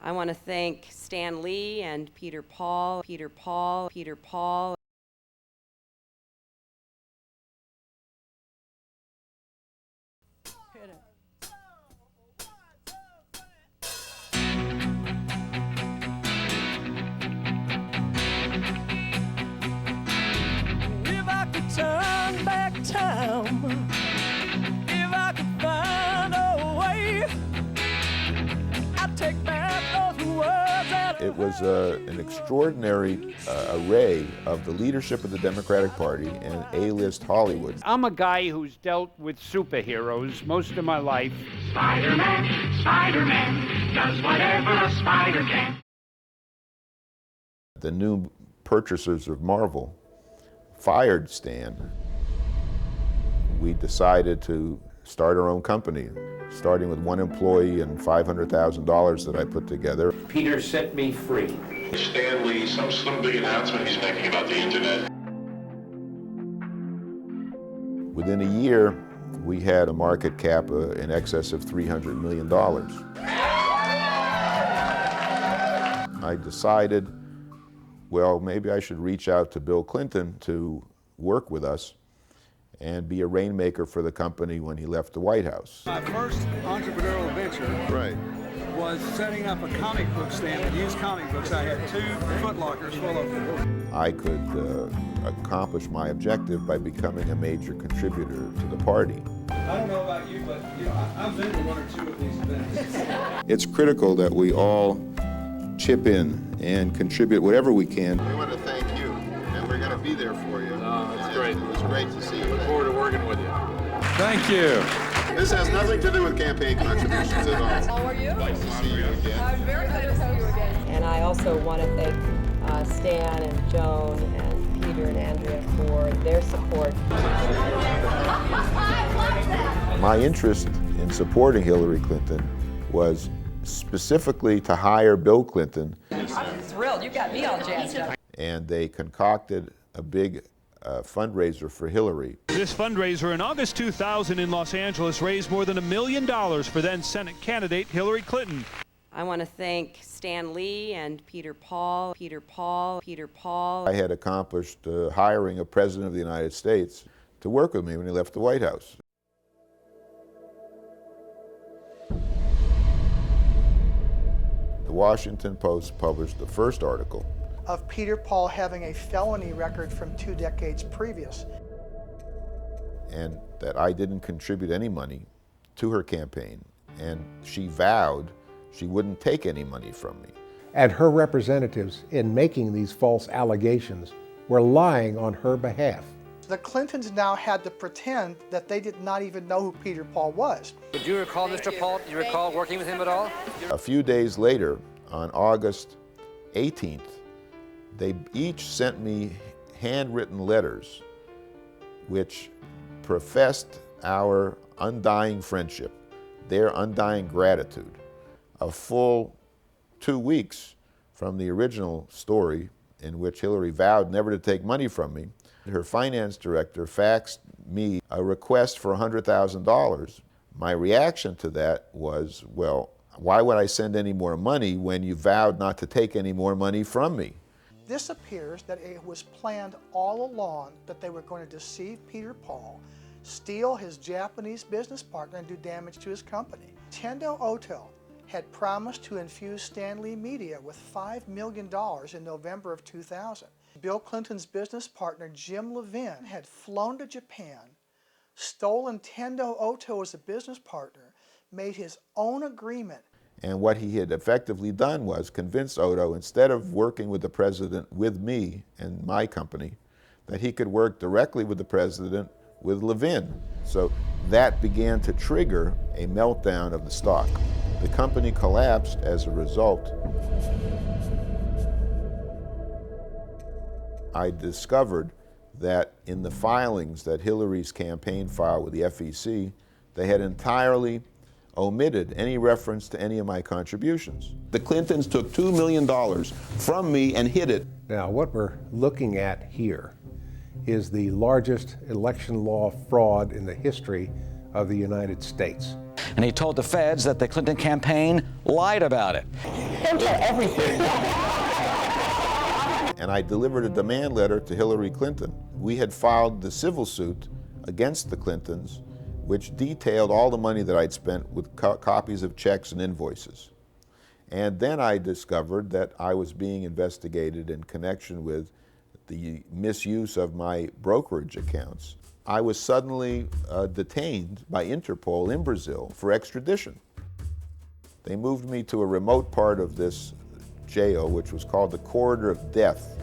I want to thank Stan Lee and Peter Paul. Hit it. If I could turn back time, if I could find a way, I'd take back those words that It was an extraordinary array of the leadership of the Democratic Party and A-list Hollywood. I'm a guy who's dealt with superheroes most of my life. Spider-Man does whatever a spider can. The new purchasers of Marvel fired Stan. We decided to start our own company, starting with one employee and $500,000 that I put together. Peter set me free. Stan Lee, some big announcement he's making about the internet. Within a year, we had a market cap in excess of $300 million. I decided, well, maybe I should reach out to Bill Clinton to work with us and be a rainmaker for the company when he left the White House. My first entrepreneurial venture was setting up a comic book stand and used comic books. I had 2 Foot Lockers full of them. I could accomplish my objective by becoming a major contributor to the party. I don't know about you, but I've been to 1 or 2 of these events. It's critical that we all chip in and contribute whatever we can. We want to thank you, and we're going to be there for you. That's great. It was great to see you. Look forward to working with you. Thank you. This has nothing to do with campaign contributions at all. How are you? Nice to see you again. I'm very glad to see you again. And I also want to thank Stan and Joan and Peter and Andrea for their support. My interest in supporting Hillary Clinton was specifically to hire Bill Clinton. I'm thrilled. You got me all jazzed up. And they concocted a big fundraiser for Hillary. This fundraiser in August 2000 in Los Angeles raised more than $1 million for then Senate candidate Hillary Clinton. I want to thank Stan Lee and Peter Paul. I had accomplished hiring a president of the United States to work with me when he left the White House. The Washington Post published the first article of Peter Paul having a felony record from 2 decades previous. and that I didn't contribute any money to her campaign, and she vowed she wouldn't take any money from me. And her representatives, in making these false allegations, were lying on her behalf. The Clintons now had to pretend that they did not even know who Peter Paul was. Do you recall Mr. Paul? Do you recall working with him at all? A few days later, on August 18th, they each sent me handwritten letters which professed our undying friendship, their undying gratitude. A full 2 weeks from the original story in which Hillary vowed never to take money from me, her finance director faxed me a request for $100,000. My reaction to that was, well, why would I send any more money when you vowed not to take any more money from me? This appears that it was planned all along that they were going to deceive Peter Paul, steal his Japanese business partner, and do damage to his company. Tendo Oto had promised to infuse Stanley Media with $5 million in November of 2000. Bill Clinton's business partner, Jim Levin, had flown to Japan, stolen Tendo Oto as a business partner, made his own agreement. And what he had effectively done was convince Oto, instead of working with the president with me and my company, that he could work directly with the president with Levin. So that began to trigger a meltdown of the stock. The company collapsed as a result. I discovered that in the filings that Hillary's campaign filed with the FEC, they had entirely omitted any reference to any of my contributions. The Clintons took $2 million from me and hid it. Now, what we're looking at here is the largest election law fraud in the history of the United States. and he told the feds that the Clinton campaign lied about it. Don't tell everything. And I delivered a demand letter to Hillary Clinton. We had filed the civil suit against the Clintons, which detailed all the money that I'd spent with copies of checks and invoices. And then I discovered that I was being investigated in connection with the misuse of my brokerage accounts. I was suddenly detained by Interpol in Brazil for extradition. They moved me to a remote part of this jail, which was called the Corridor of Death.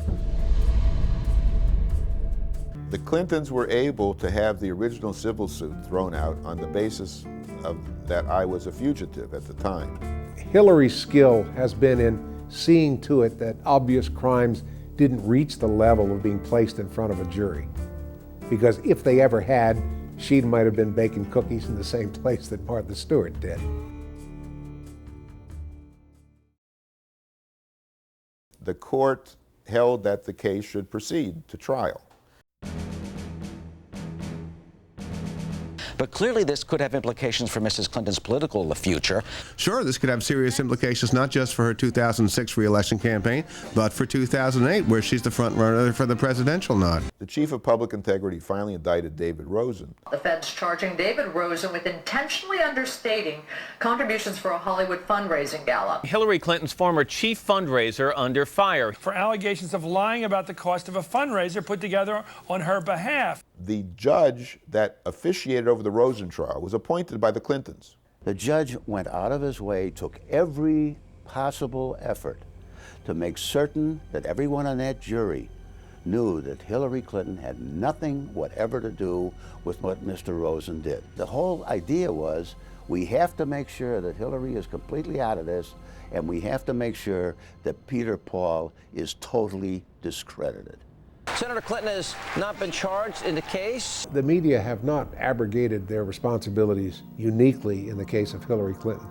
The Clintons were able to have the original civil suit thrown out on the basis of that I was a fugitive at the time. Hillary's skill has been in seeing to it that obvious crimes didn't reach the level of being placed in front of a jury. Because if they ever had, she might have been baking cookies in the same place that Martha Stewart did. The court held that the case should proceed to trial. But clearly this could have implications for Mrs. Clinton's political future. Sure, this could have serious implications not just for her 2006 re-election campaign, but for 2008, where she's the front runner for the presidential nod. The chief of public integrity finally indicted David Rosen. The feds charging David Rosen with intentionally understating contributions for a Hollywood fundraising gala. Hillary Clinton's former chief fundraiser under fire for allegations of lying about the cost of a fundraiser put together on her behalf. The judge that officiated over the Rosen trial was appointed by the Clintons. The judge went out of his way, took every possible effort to make certain that everyone on that jury knew that Hillary Clinton had nothing whatever to do with what Mr. Rosen did. The whole idea was, we have to make sure that Hillary is completely out of this, and we have to make sure that Peter Paul is totally discredited. Senator Clinton has not been charged in the case. The media have not abrogated their responsibilities uniquely in the case of Hillary Clinton.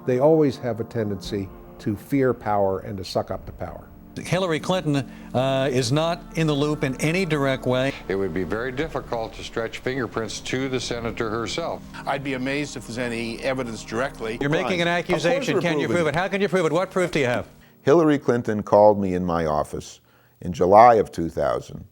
They always have a tendency to fear power and to suck up the power. Hillary Clinton is not in the loop in any direct way. It would be very difficult to stretch fingerprints to the senator herself. I'd be amazed if there's any evidence directly. You're making an accusation. Can you prove it? How can you prove it? What proof do you have? Hillary Clinton called me in my office in July of 2000,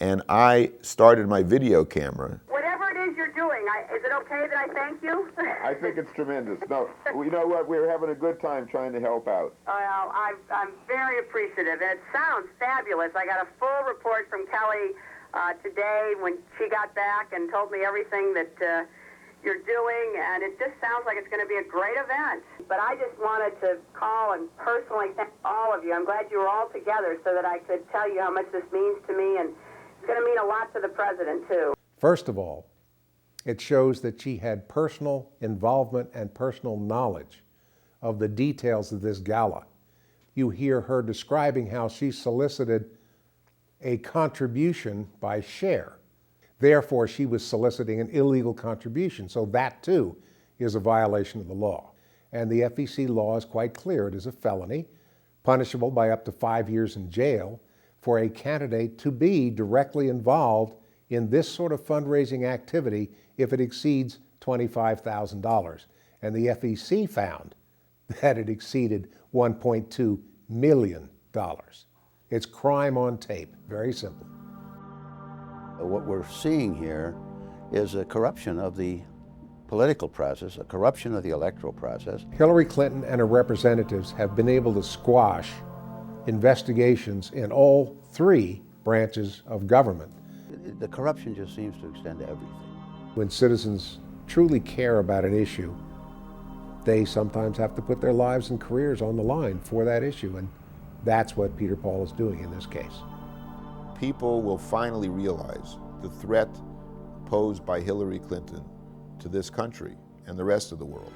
and I started my video camera. Whatever it is you're doing, is it okay that I thank you? I think it's tremendous. No, you know what? We're having a good time trying to help out. Well, I'm very appreciative. It sounds fabulous. I got a full report from Kelly today when she got back and told me everything that you're doing, and it just sounds like it's going to be a great event. But I just wanted to call and personally thank all of you. I'm glad you were all together so that I could tell you how much this means to me, and it's going to mean a lot to the president, too. First of all, it shows that she had personal involvement and personal knowledge of the details of this gala. You hear her describing how she solicited a contribution by share. Therefore, she was soliciting an illegal contribution. So that, too, is a violation of the law. And the FEC law is quite clear. It is a felony, punishable by up to 5 years in jail, for a candidate to be directly involved in this sort of fundraising activity if it exceeds $25,000. And the FEC found that it exceeded $1.2 million. It's crime on tape, very simple. What we're seeing here is a corruption of the political process, a corruption of the electoral process. Hillary Clinton and her representatives have been able to squash investigations in all three branches of government. The corruption just seems to extend to everything. When citizens truly care about an issue, they sometimes have to put their lives and careers on the line for that issue, and that's what Peter Paul is doing in this case. People will finally realize the threat posed by Hillary Clinton to this country and the rest of the world.